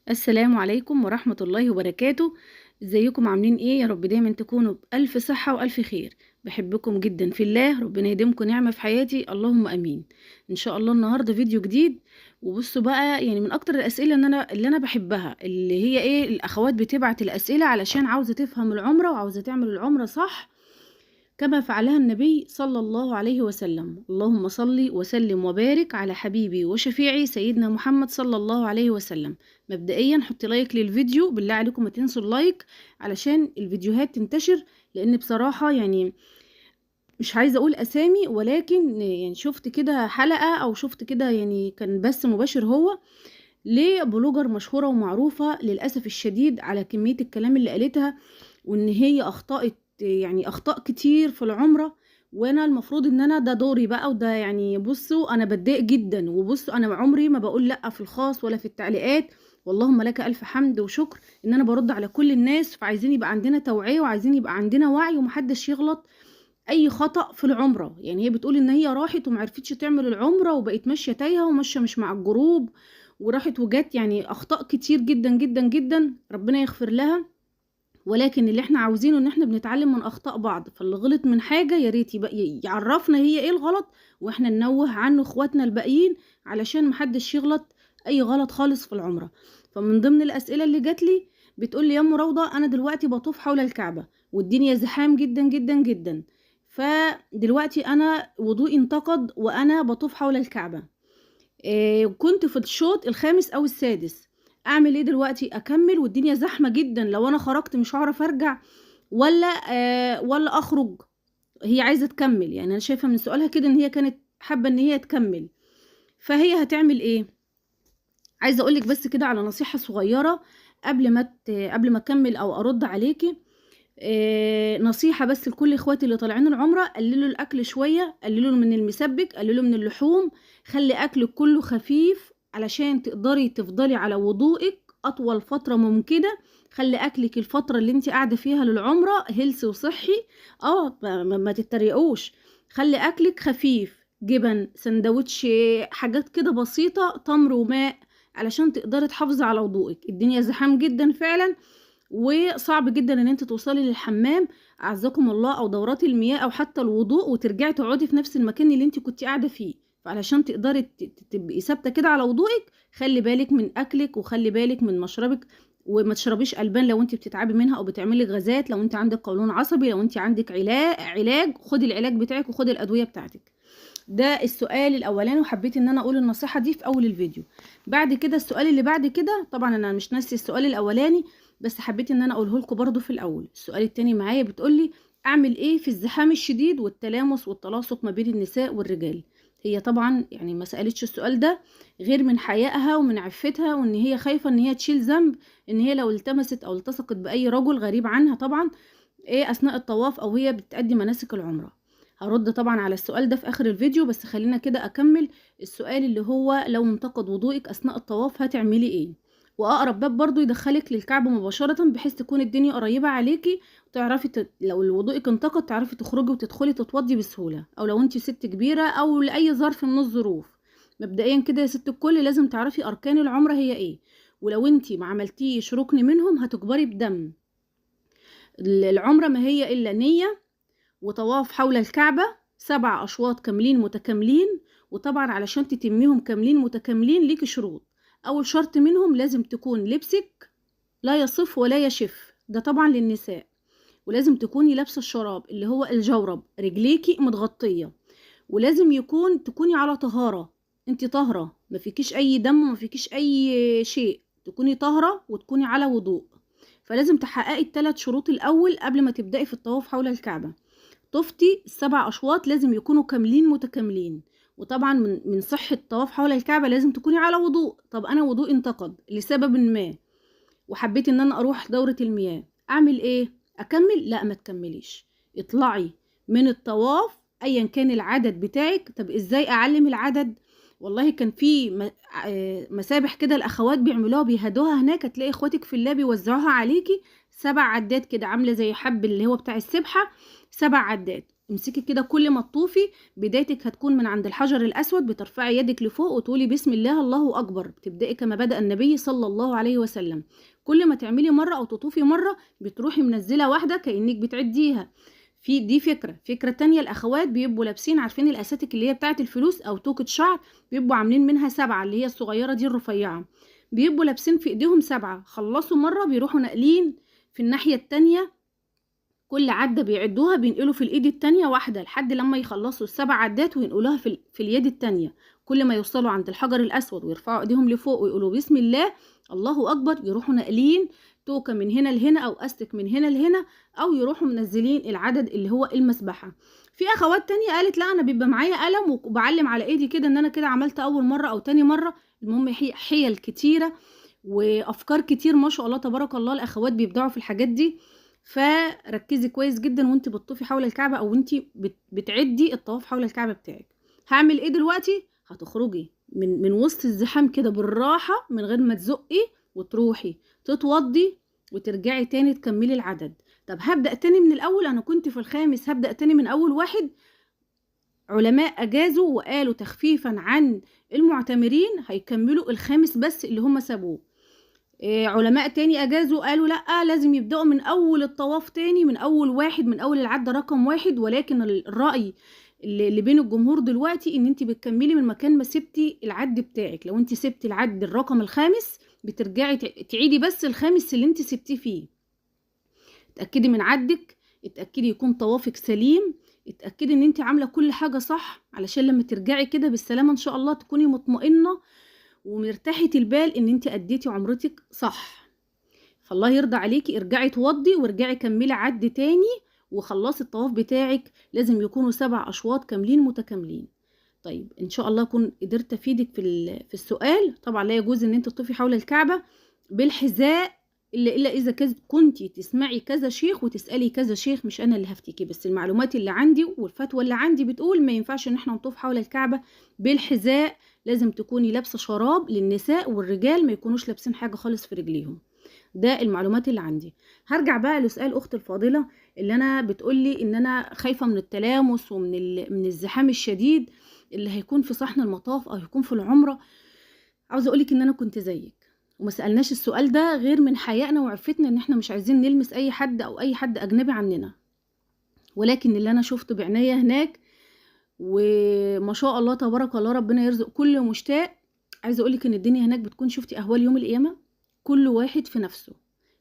السلام عليكم ورحمة الله وبركاته. ازيكم عاملين ايه؟ يا رب دايما تكونوا بألف صحة وألف خير. بحبكم جدا في الله، ربنا يديمكم نعمة في حياتي، اللهم امين. ان شاء الله النهاردة فيديو جديد. وبصوا بقى، يعني من اكتر الاسئلة اللي انا بحبها، اللي هي ايه، الاخوات بتبعت الاسئلة علشان عاوزة تفهم العمرة وعاوزة تعمل العمرة صح كما فعلها النبي صلى الله عليه وسلم. اللهم صل وسلم وبارك على حبيبي وشفيعي سيدنا محمد صلى الله عليه وسلم. مبدئيا حطي لايك للفيديو، بالله عليكم ما تنسوا اللايك علشان الفيديوهات تنتشر. لان بصراحة يعني مش عايزة اقول اسامي، ولكن يعني شفت كده حلقة او شفت كده، يعني كان بث مباشر هو لبلوجر مشهورة ومعروفة، للأسف الشديد على كمية الكلام اللي قالتها، وان هي اخطأت يعني اخطاء كتير في العمرة. وانا المفروض ان انا ده دوري بقى، وده يعني بصوا انا بتضايق جدا. وبصوا انا عمري ما بقول لا في الخاص ولا في التعليقات، واللهم لك الف حمد وشكر ان انا برد على كل الناس. فعايزين يبقى عندنا توعية وعايزين يبقى عندنا وعي ومحدش يغلط اي خطأ في العمرة. يعني هي بتقول ان هي راحت ومعرفتش تعمل العمرة وبقت ماشية تايهة وماشية مش مع الجروب، وراحت وجات، يعني اخطاء كتير جدا جدا جدا، ربنا يغفر لها. ولكن اللي احنا عاوزينه ان احنا بنتعلم من اخطاء بعض، فاللي غلط من حاجة يا ريت يعرفنا هي ايه الغلط، واحنا ننوه عنه اخواتنا الباقيين علشان محدش يغلط اي غلط خالص في العمرة. فمن ضمن الاسئلة اللي جات لي، بتقول لي يا ام روضة، انا دلوقتي بطوف حول الكعبة والدنيا زحام جدا جدا جدا، فدلوقتي انا وضوئي انتقد وانا بطوف حول الكعبة. كنت في الشوط الخامس او السادس، اعمل ايه دلوقتي؟ اكمل والدنيا زحمة جدا، لو انا خرجت مش هعرف ارجع ولا اخرج؟ هي عايزة تكمل، يعني انا شايفة من سؤالها كده ان هي كانت حابة ان هي تكمل. فهي هتعمل ايه؟ عايزة اقولك بس كده على نصيحة صغيرة قبل ما اكمل او ارد عليكي. نصيحة بس لكل اخواتي اللي طالعين العمرة: قللوا الاكل شوية، قللوا من المسبك، قللوا من اللحوم، خلي اكلك كله خفيف علشان تقدري تفضلي على وضوئك اطول فترة ممكنة. خلي اكلك الفترة اللي انت قاعدة فيها للعمرة هيلثي وصحي. ما تتريقوش. خلي اكلك خفيف، جبن، سندوتش، حاجات كده بسيطة، تمر وماء، علشان تقدري تحافظي على وضوئك. الدنيا زحام جدا فعلا، وصعب جدا ان انت توصلي للحمام اعزكم الله، او دورات المياه، او حتى الوضوء، وترجعي تقعدي في نفس المكان اللي انت كنت قاعده فيه. فعلشان تقدري تبقي ثابته كده على وضوئك، خلي بالك من اكلك وخلي بالك من مشربك. وما تشربيش البان لو انت بتتعبي منها او بتعملي غازات، لو انت عندك قولون عصبي، لو انت عندك علاج خدي العلاج بتاعك وخدي الادويه بتاعتك. ده السؤال الاولاني، وحبيت ان انا اقول النصيحه دي في اول الفيديو. بعد كده السؤال اللي بعد كده، طبعا انا مش ناسي السؤال الاولاني، بس حبيت ان انا اقوله لكم برضو في الاول. السؤال التاني معايا بتقولي اعمل ايه في الزحام الشديد والتلامس والتلاصق ما بين النساء والرجال. هي طبعا يعني ما سالتش السؤال ده غير من حيائها ومن عفتها، وان هي خايفه ان هي تشيل ذنب ان هي لو التمست او التصقت باي رجل غريب عنها طبعا، ايه، اثناء الطواف او هي بتأدي مناسك العمره. هرد طبعا على السؤال ده في اخر الفيديو، بس خلينا كده اكمل السؤال اللي هو لو انتقد وضوئك اثناء الطواف هتعملي ايه. واقرب باب برضو يدخلك للكعبة مباشرة، بحيث تكون الدنيا قريبة عليكي، وتعرفي لو وضوئك انتقد تعرفي تخرجي وتدخلي تتوضي بسهولة، او لو انت ست كبيرة او لاي ظرف من الظروف. مبدئيا كده يا ست الكل لازم تعرفي اركان العمرة هي ايه، ولو انت ما عملتيش ركن منهم هتجبري بدم. العمرة ما هي الا نية وطواف حول الكعبة 7 أشواط كاملين متكاملين. وطبعا علشان تتميهم كاملين متكاملين ليك شروط. أول شرط منهم لازم تكون لبسك لا يصف ولا يشف، ده طبعا للنساء. ولازم تكوني لابسة الشراب اللي هو الجورب، رجليكي متغطية. ولازم تكوني على طهارة، انت طاهرة، ما فيكيش أي دم وما فيكيش أي شيء، تكوني طاهرة وتكوني على وضوء. فلازم تحققي ال3 شروط الأول قبل ما تبدأي في الطواف حول الكعبة. طفتي ال7 أشواط لازم يكونوا كاملين متكاملين. وطبعا من صحة الطواف حول الكعبة لازم تكوني على وضوء. طب أنا وضوء انتقد لسبب ما وحبيت إن أنا أروح دورة المياه، أعمل إيه؟ أكمل؟ لا، ما تكمليش، اطلعي من الطواف أيا كان العدد بتاعك. طب إزاي أعلم العدد؟ والله كان في مسابح كده الأخوات بيعملوها بيهدوها هناك، هتلاقي إخواتك في الله بيوزعوها عليكي. 7 عدات كده عاملة زي حب اللي هو بتاع السبحة، 7 عدات. امسكي كده كل ما تطوفي، بدايتك هتكون من عند الحجر الأسود، بترفعي يدك لفوق وتقولي بسم الله الله أكبر، بتبدأي كما بدأ النبي صلى الله عليه وسلم. كل ما تعملي مرة أو تطوفي مرة بتروحي منزلة واحدة كأنك بتعديها. في دي فكرة تانية، الأخوات بيبقوا لابسين، عارفين الأساتك اللي هي بتاعة الفلوس أو توكة شعر، بيبقوا عاملين منها 7 اللي هي الصغيرة دي الرفيعة، بيبقوا لابسين في إيديهم 7، خلصوا مرة بيروحوا ناقلين في الناحية التانية، كل عدة بيعدوها بينقلوا في الإيد التانية واحدة لحد لما يخلصوا ال7 عدات وينقلوها في اليد التانية. كل ما يوصلوا عند الحجر الأسود ويرفعوا إيديهم لفوق ويقولوا بسم الله الله أكبر، يروحوا ناقلين توكة من هنا لهنا أو أستك من هنا لهنا، أو يروحوا منزلين العدد اللي هو المسبحة. في أخوات تانية قالت لا أنا بيبقى معايا قلم وبعلم على إيدي كده إن أنا كده عملت أول مرة أو تاني مرة. المهم حيل كتيرة وأفكار كتير ما شاء الله تبارك الله، الأخوات بيبدعوا في الحاجات دي. فركزي كويس جدا وانت بتطوفي حول الكعبة او انت بتعدي الطواف حول الكعبة بتاعك. هعمل ايه دلوقتي؟ هتخرجي من وسط الزحام كده بالراحة من غير ما تزقي، وتروحي تتوضي وترجعي تاني تكملي العدد. طب هبدأ تاني من الاول، انا كنت في الخامس هبدأ تاني من اول واحد. علماء اجازوا وقالوا تخفيفا عن المعتمرين هيكملوا الخامس بس اللي هم سابوه. علماء تاني اجازوا قالوا لا لازم يبدأوا من اول الطواف تاني، من اول واحد، من اول العدة رقم 1. ولكن الرأي اللي بين الجمهور دلوقتي ان انت بتكملي من مكان ما سبتي العد بتاعك. لو انت سبتي العد الرقم الخامس بترجعي تعيدي بس الخامس اللي انت سبتيه فيه. اتأكدي من عدك، اتأكدي يكون طوافك سليم، اتأكدي ان انت عاملة كل حاجة صح، علشان لما ترجعي كده بالسلامة ان شاء الله تكوني مطمئنة ومرتاحة البال ان انت اديتي عمرتك صح. فالله يرضى عليكي ارجعي توضي وارجعي كملي عد تاني وخلصي الطواف بتاعك. لازم يكونوا 7 أشواط كاملين متكاملين. طيب ان شاء الله اكون قدرت افيدك في السؤال. طبعا لا يجوز ان انت تطوفي حول الكعبة بالحذاء الا اذا كنتي تسمعي كذا شيخ وتسالي كذا شيخ، مش انا اللي هفتيكي، بس المعلومات اللي عندي والفتوى اللي عندي بتقول ما ينفعش ان احنا نطوف حول الكعبة بالحذاء. لازم تكوني لابسه شراب للنساء، والرجال ما يكونوش لابسين حاجه خالص في رجليهم. ده المعلومات اللي عندي. هرجع بقى لسؤال اختي الفاضله اللي انا بتقولي ان انا خايفه من التلامس ومن من الزحام الشديد اللي هيكون في صحن المطاف او هيكون في العمره. عاوزه اقولك ان انا كنت زيك وما سالناش السؤال ده غير من حيائنا وعفتنا ان احنا مش عايزين نلمس اي حد او اي حد اجنبي عننا. ولكن اللي انا شفته بعناية هناك وما شاء الله تبارك الله، ربنا يرزق كل مشتاق. عايزه اقولك ان الدنيا هناك بتكون، شفتي اهوال يوم القيامه، كل واحد في نفسه.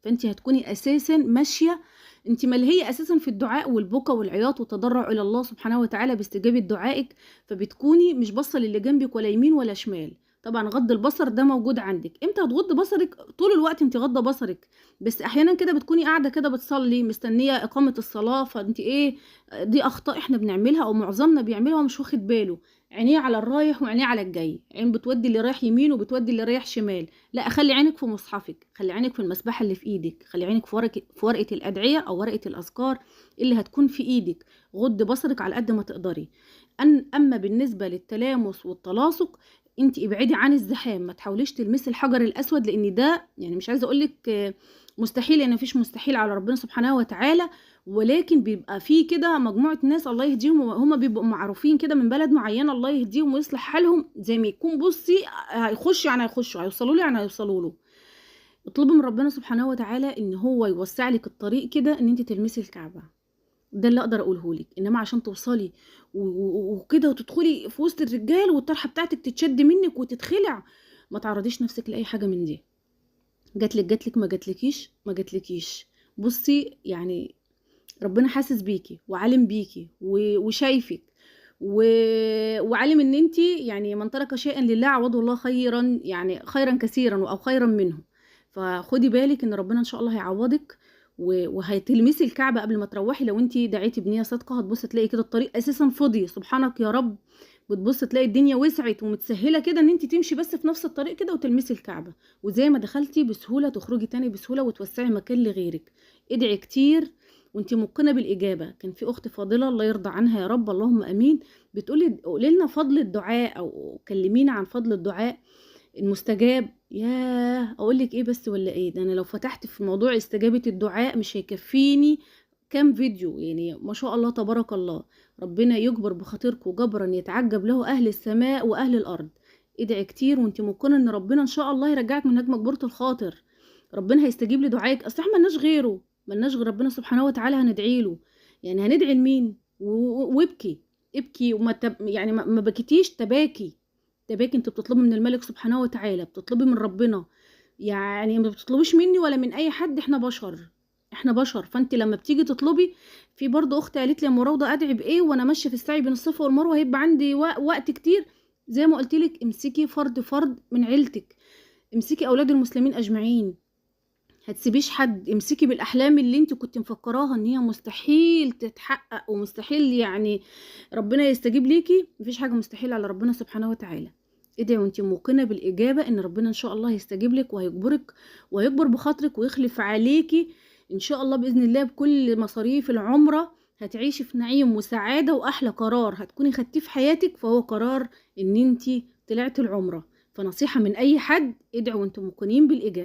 فانت هتكوني اساسا ماشيه، انت ملهيه اساسا في الدعاء والبكا والعياط والتضرع الى الله سبحانه وتعالى باستجابه دعائك. فبتكوني مش باصه للي جنبك ولا يمين ولا شمال. طبعا غض البصر ده موجود عندك. امتى هتغض بصرك؟ طول الوقت انت غضه بصرك، بس احيانا كده بتكوني قاعده كده بتصلي مستنيه اقامه الصلاه، فانت ايه، دي اخطاء احنا بنعملها او معظمنا بيعملها ومش واخد باله. عينيه على الرايح وعينيه على الجاي، عين بتودي اللي رايح يمين وبتودي اللي رايح شمال. لا، خلي عينك في مصحفك، خلي عينك في المسبحه اللي في ايدك، خلي عينك في ورقه الادعيه او ورقه الاذكار اللي هتكون في ايدك. غض بصرك على قد ما تقدري. اما بالنسبه للتلامس والتلاصق، انت ابعدي عن الزحام، ما تحاوليش تلمسي الحجر الاسود، لان ده يعني مش عايزه اقولك مستحيل، لان مفيش مستحيل على ربنا سبحانه وتعالى. ولكن بيبقى فيه كده مجموعه ناس الله يهديهم، هم بيبقوا معروفين كده من بلد معينه، الله يهديهم ويصلح حالهم. زي ما يكون بصي هيخشوا يعني هيخشوا، هيوصلوا له يعني هيوصلوا له. اطلبي من ربنا سبحانه وتعالى ان هو يوسع لك الطريق كده ان انت تلمسي الكعبه. ده اللي اقدر اقوله لك. انما عشان توصلي وكده وتدخلي في وسط الرجال والطرحه بتاعتك تتشد منك وتتخلع، ما تعرضيش نفسك لاي حاجه من دي. جاتلك ما جاتلكيش. بصي يعني ربنا حاسس بيكي وعالم بيكي وشايفك وعالم ان انتي يعني من ترك شيئا لله عوضه الله خيرا، يعني خيرا كثيرا او خيرا منه. فخدي بالك ان ربنا ان شاء الله هيعوضك وهتلمسي الكعبه قبل ما تروحي. لو انتي دعيتي بنيه صادقه هتبص تلاقي كده الطريق اساسا فضي، سبحانك يا رب. بتبص تلاقي الدنيا وسعت ومتسهله كده ان انتي تمشي بس في نفس الطريق كده وتلمسي الكعبه، وزي ما دخلتي بسهوله تخرجي تاني بسهوله وتوسعي مكان لغيرك. ادعي كتير وانت موقنه بالاجابه. كان في اخت فاضله الله يرضى عنها يا رب اللهم امين، بتقولي قولي لنا فضل الدعاء او كلمينا عن فضل الدعاء المستجاب. ياه اقول لك ايه بس ولا ايه، ده انا لو فتحت في موضوع استجابه الدعاء مش هيكفيني كام فيديو، يعني ما شاء الله تبارك الله. ربنا يجبر بخاطركم جبرا يتعجب له اهل السماء واهل الارض. ادعي كتير وانت موقنه ان ربنا ان شاء الله يرجعك من هناك مجبوره الخاطر. ربنا هيستجيب لدعائك، اصل احنا ملناش غيره، ملناش غير ربنا سبحانه وتعالى، هندعي له. يعني هندعي لمين؟ وابكي، ابكي وما يعني ما بكيتيش تباكي. تباكي انت بتطلبي من الملك سبحانه وتعالى، بتطلبي من ربنا، يعني ما بتطلبيش مني ولا من اي حد، احنا بشر، احنا بشر. فانت لما بتيجي تطلبي، في برضه اخت قالت لي يا مراوده ادعي بايه وانا ماشيه في السعي بين الصفا والمروه، هيبقى عندي وقت كتير. زي ما قلت لك، امسكي فرد من عيلتك، امسكي اولاد المسلمين اجمعين، هتسيبيش حد. امسكي بالاحلام اللي انت كنت مفكراها ان هي مستحيل تتحقق ومستحيل يعني ربنا يستجيب ليكي. مفيش حاجه مستحيل على ربنا سبحانه وتعالى. ادعي وانت موقنه بالاجابه ان ربنا ان شاء الله هيستجيب لك وهيجبرك وهيكبر بخاطرك ويخلف عليكي ان شاء الله باذن الله بكل مصاريف العمره. هتعيشي في نعيم وسعاده، واحلى قرار هتكوني خدتيه في حياتك فهو قرار ان انت طلعتي العمره. فنصيحه من اي حد، ادعوا وانتم موقنين بالاجابه.